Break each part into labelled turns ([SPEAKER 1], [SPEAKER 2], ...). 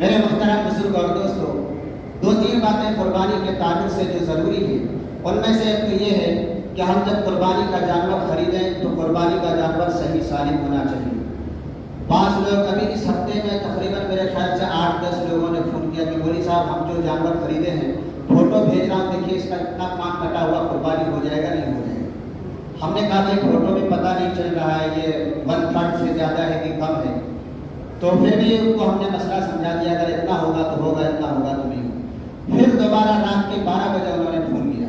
[SPEAKER 1] میرے محترم بزرگ اور دوستو، دو تین باتیں قربانی کے تعلق سے جو ضروری ہیں، ان میں سے ایک تو یہ ہے کہ ہم جب قربانی کا جانور خریدیں تو قربانی کا جانور صحیح سالم ہونا چاہیے۔ بعض لوگ ابھی اس ہفتے میں تقریباً میرے خیال سے 8-10 لوگوں نے فون کیا کہ مولوی صاحب ہم جو جانور خریدے ہیں فوٹو بھیج رہا ہوں، دیکھیے اس کا اتنا کان کٹا ہوا، قربانی ہو جائے گا نہیں ہو جائے گا؟ ہم نے کہا بھائی فوٹو میں پتہ نہیں چل رہا ہے یہ 1/3 سے زیادہ ہے کہ کم ہے، تو پھر بھی ان کو ہم نے مسئلہ سمجھا دیا، اگر اتنا ہوگا تو ہوگا، اتنا ہوگا تو نہیں ہوگا۔ پھر دوبارہ رات کے 12 بجے انہوں نے فون کیا۔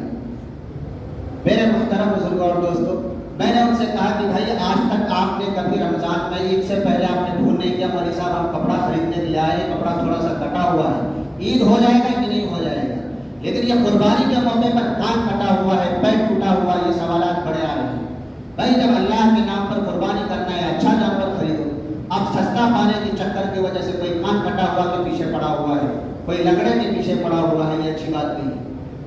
[SPEAKER 1] میرے محترم بزرگوں اور دوستوں، میں نے ان سے کہا کہ بھائی آج تک آپ نے کبھی رمضان میں عید سے پہلے آپ نے فون نہیں کیا مولوی صاحب ہم کپڑا خریدنے کے لیے آئے، کپڑا تھوڑا سا کٹا ہوا ہے، عید ہو جائے گا کہ نہیں ہو جائے گا؟ لیکن یہ قربانی کے موقع پر کان کٹا ہوا ہے، پیر ٹوٹا ہوا ہے، یہ سوالات بڑے آ رہے ہیں۔ بھائی جب اللہ کے نام پر قربانی کرنا ہے اچھا جانور خریدو۔ اب سستا پانے کے چکر کی وجہ سے کوئی کان کٹا ہوا کے پیچھے پڑا ہوا ہے، کوئی لنگڑے کے پیچھے پڑا ہوا ہے، یہ اچھی بات نہیں۔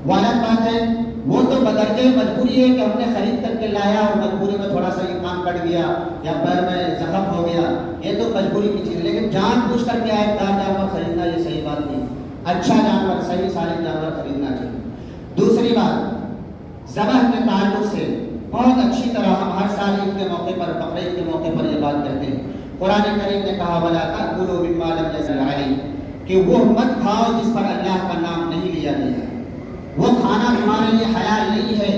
[SPEAKER 1] غلط بات ہے، وہ تو بدرجہ مجبوری ہے کہ ہم نے خرید کر کے لایا اور مجبوری میں تھوڑا سا یہ کان کٹ گیا یا پیر میں زخم ہو گیا، یہ تو مجبوری کی چیز ہے، لیکن جان بوجھ کر کے عیبدار جانور خریدنا یہ صحیح بات نہیں۔ اچھا جانور، صحیح سالم جانور خریدنا چاہیے۔ دوسری بات، ذبح کے تعلق سے بہت اچھی طرح ہم ہر سال عید کے موقع پر، بقرعید کے موقع پر یہ بات کہتے ہیں۔ قرآن کریم نے کہا وَلَا تَأْكُلُوا مِمَّا لَمْ يَذْكَرِ عَلَيْهِ، کہ وہ مت کھاؤ جس پر اللہ کا نام نہیں لیا گیا ہے۔ وہ کھانا تمہارے لیے حلال نہیں ہے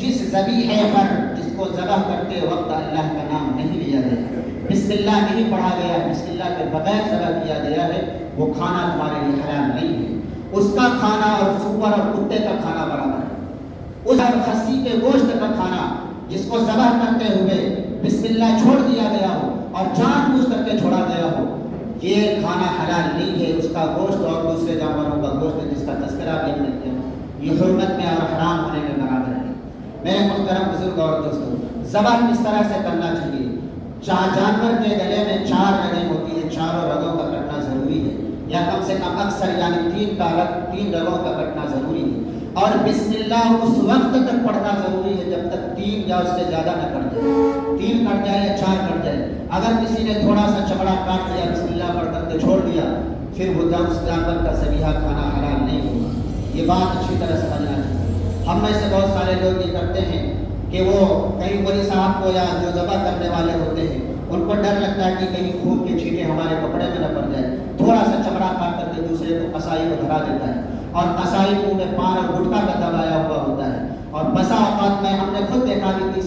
[SPEAKER 1] جس ذبیحے پر، جس کو ذبح کرتے وقت اللہ کا نام نہیں لیا گیا، بسم اللہ نہیں پڑھا گیا، بسم اللہ کے بغیر ذبح کیا گیا ہے، وہ کھانا تمہارے لیے حلال نہیں ہے۔ اس کا کھانا اور سور اور کتے کا کھانا برابر ہے۔ اس خصی کے گوشت کا کھانا جس کو ذبح کرتے ہوئے بسم اللہ چھوڑ دیا گیا ہو اور جان بوجھ کر کے چھوڑا گیا ہو، یہ کھانا حلال نہیں ہے۔ اس کا گوشت اور دوسرے جانوروں کا گوشت جس کا تذکرہ بھی ہم نے کیا، یہ حرمت میں اور حرام ہونے میں برابر ہے۔ میرے محترم بزرگ اور دوستوں، ذبح کس طرح سے کرنا چاہیے؟ جانور کے گلے میں 4 رگیں ہوتی ہیں، چاروں رگوں کا کٹنا ضروری ہے، یا کم سے کم اکثر یعنی 3 رگوں کا کٹنا ضروری ہے، اور بسم اللہ اس وقت تک پڑھنا ضروری ہے جب تک 3 یا اس سے زیادہ نہ کٹ جائے، 3 کٹ جائے یا 4 کٹ جائے۔ اگر کسی نے تھوڑا سا چمڑا کاٹ لیا، بسم اللہ پڑھ کر کے چھوڑ دیا، پھر وہ اس جانور کا ذبیحہ کھانا حلال نہیں ہوگا۔ یہ بات اچھی طرح سمجھنا چاہیے۔ ہم میں سے بہت سارے لوگ یہ کرتے ہیں کہ وہ کہیں مولوی صاحب کو یا جو ذبح کرنے والے ہوتے ہیں ان کو ڈر لگتا ہے کہ کہیں خون کے چھینٹے ہمارے کپڑے میں نہ پڑ جائے، تھوڑا سا چمڑا کاٹ کر کے دوسرے کو قصائی کو دھرا دیتا ہے، اور قصائی منہ میں پان اور گٹکا کا دبایا ہوا ہوتا ہے۔ اور بسا اوقات میں ہم نے خود دیکھا کہ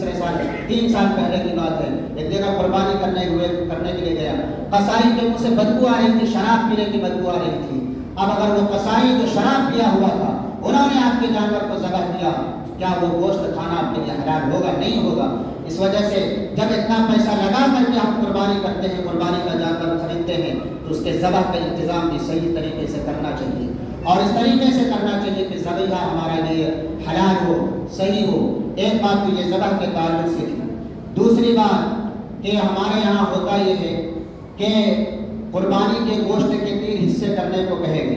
[SPEAKER 1] 3 سال پہلے کی بات ہے، ایک جگہ قربانی کرنے کے لیے گیا، قصائی کے منہ سے بدبو آ رہی تھی، شراب پینے کی بدبو آ رہی تھی۔ اب اگر وہ قصائی جو شراب پیا ہوا تھا انہوں نے آپ کے جانور کو ذبح کیا، کیا وہ گوشت کھانا آپ کے لیے حلال ہوگا؟ نہیں ہوگا۔ اس وجہ سے جب اتنا پیسہ لگا کر کے ہم قربانی کرتے ہیں، قربانی کا جانور خریدتے ہیں، تو اس کے ذبح کا انتظام بھی صحیح طریقے سے کرنا چاہیے، اور اس طریقے سے کرنا چاہیے کہ ذبیحہ ہمارے لیے حلال ہو، صحیح ہو۔ ایک بات تو یہ ذبح کے تعلق سے تھی۔ دوسری بات کہ ہمارے یہاں ہوتا یہ ہے کہ قربانی کے گوشت کے 3 حصے کرنے کو کہے گے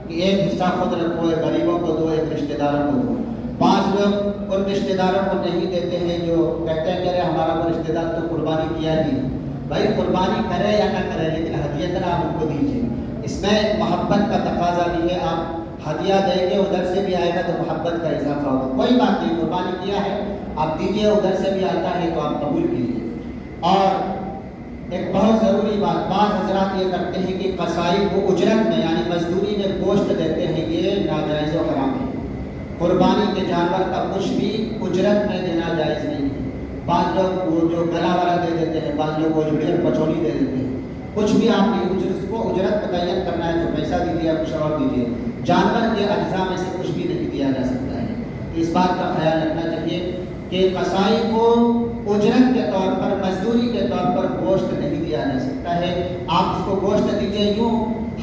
[SPEAKER 1] کہ ایک حصہ خود رکھو، ایک غریبوں کو دو، ایک رشتہ داروں کو دو۔ بعض لوگ ان رشتہ داروں کو نہیں دیتے ہیں جو کہتے ہیں کہ ہمارا وہ رشتہ دار تو قربانی کیا ہی نہیں۔ بھائی قربانی کرے یا نہ کرے لیکن ہدیۃ آپ ان کو دیجیے، اس میں محبت کا تقاضا بھی ہے۔ آپ ہدیہ دیں گے ادھر سے بھی آئے گا تو محبت کا اضافہ ہوگا، کوئی بات نہیں، قربانی کیا ہے آپ دیجیے، ادھر سے بھی آتا ہے تو آپ قبول کیجیے۔ اور ایک بہت ضروری بات، بعض حضرات یہ کرتے ہیں کہ قصائی کو اجرت میں یعنی مزدوری میں گوشت دیتے ہیں، یہ ناجائز و حرام ہے۔ قربانی کے جانور کا کچھ بھی اجرت میں دینا جائز نہیں ہے۔ بعض لوگ وہ جو گلا والا دے دیتے ہیں، بعض لوگ وہ جڑی پچولی دے دیتے ہیں، کچھ بھی آپ نے اس کو اجرت متعین کرنا ہے تو پیسہ دیجیے یا کچھ اور دیجیے، جانور کے اجزاء میں سے کچھ بھی نہیں دیا جا سکتا ہے۔ اس بات کا خیال رکھنا چاہیے کہ قصائی کو اجرت کے طور پر، مزدوری کے طور پر گوشت نہیں دیا جا سکتا ہے۔ آپ اس کو گوشت دیجیے، یوں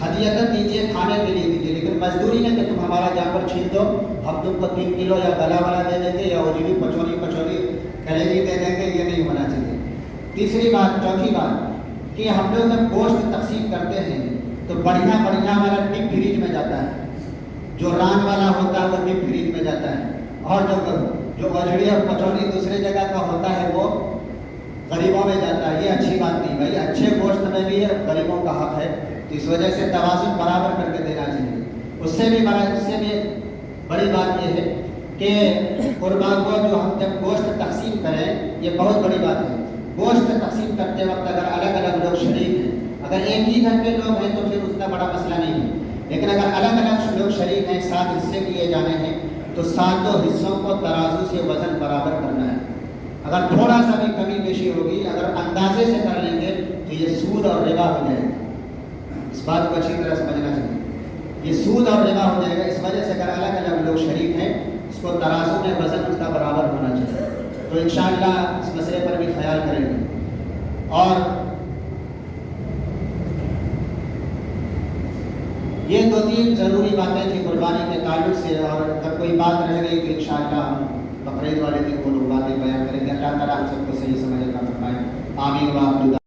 [SPEAKER 1] ہدیتاً دیجیے، کھانے کے لیے دیجیے، لیکن مزدوری میں کہ تم ہمارا جانور چھین دو، ہم تم کو 3 کلو یا گلا والا دے دیں گے یا اجڑی پچولی کلیجی دے دیں گے، یہ نہیں ہونا چاہیے۔ تیسری بات، چوتھی بات کہ ہم لوگ جب گوشت تقسیم کرتے ہیں تو بڑھیا والا ڈپ فریج میں جاتا ہے، جو ران والا ہوتا ہے وہ ڈپ فریج میں جاتا ہے، اور جو اجڑی اور پچولی دوسرے جگہ کا ہوتا ہے وہ غریبوں میں جاتا ہے۔ یہ اچھی بات نہیں بھائی، اچھے گوشت میں بھی غریبوں کا حق ہے، تو اس وجہ سے توازن برابر کر کے دینا چاہیے۔ اس سے بھی بڑی بات یہ ہے کہ قربان کو جو ہم جب گوشت تقسیم کریں، یہ بہت بڑی بات ہے۔ گوشت تقسیم کرتے وقت اگر الگ الگ لوگ شریک ہیں، اگر ایک ہی گھر کے لوگ ہیں تو پھر اتنا بڑا مسئلہ نہیں ہے، لیکن اگر الگ الگ لوگ شریک ہیں، 7 حصے کیے جانے ہیں، تو 7 حصوں کو ترازو سے وزن برابر کرنا ہے۔ اگر تھوڑا سا بھی کمی بیشی ہوگی، اگر اندازے سے کر لیں گے تو یہ سود اور ربا ہو جائے گا۔ اس بات کو اچھی طرح سمجھنا چاہیے، یہ سود اور ربا ہو جائے گا۔ اس وجہ سے اگر الگ الگ لوگ شریک ہیں، اس کو ترازو میں وزن اس کا برابر ہونا چاہیے۔ تو انشاءاللہ اس مسئلے پر بھی خیال کریں گے۔ اور یہ 2-3 ضروری باتیں تھیں قربانی کے تعلق سے، اور اگر کوئی بات رہ گئی تو انشاءاللہ ہم بقرعید والے دن وہ لوگ باتیں بیان کریں گے۔ اللہ تعالیٰ ہم سب کو صحیح سمجھ عطا فرمائے۔ آمین و آمین۔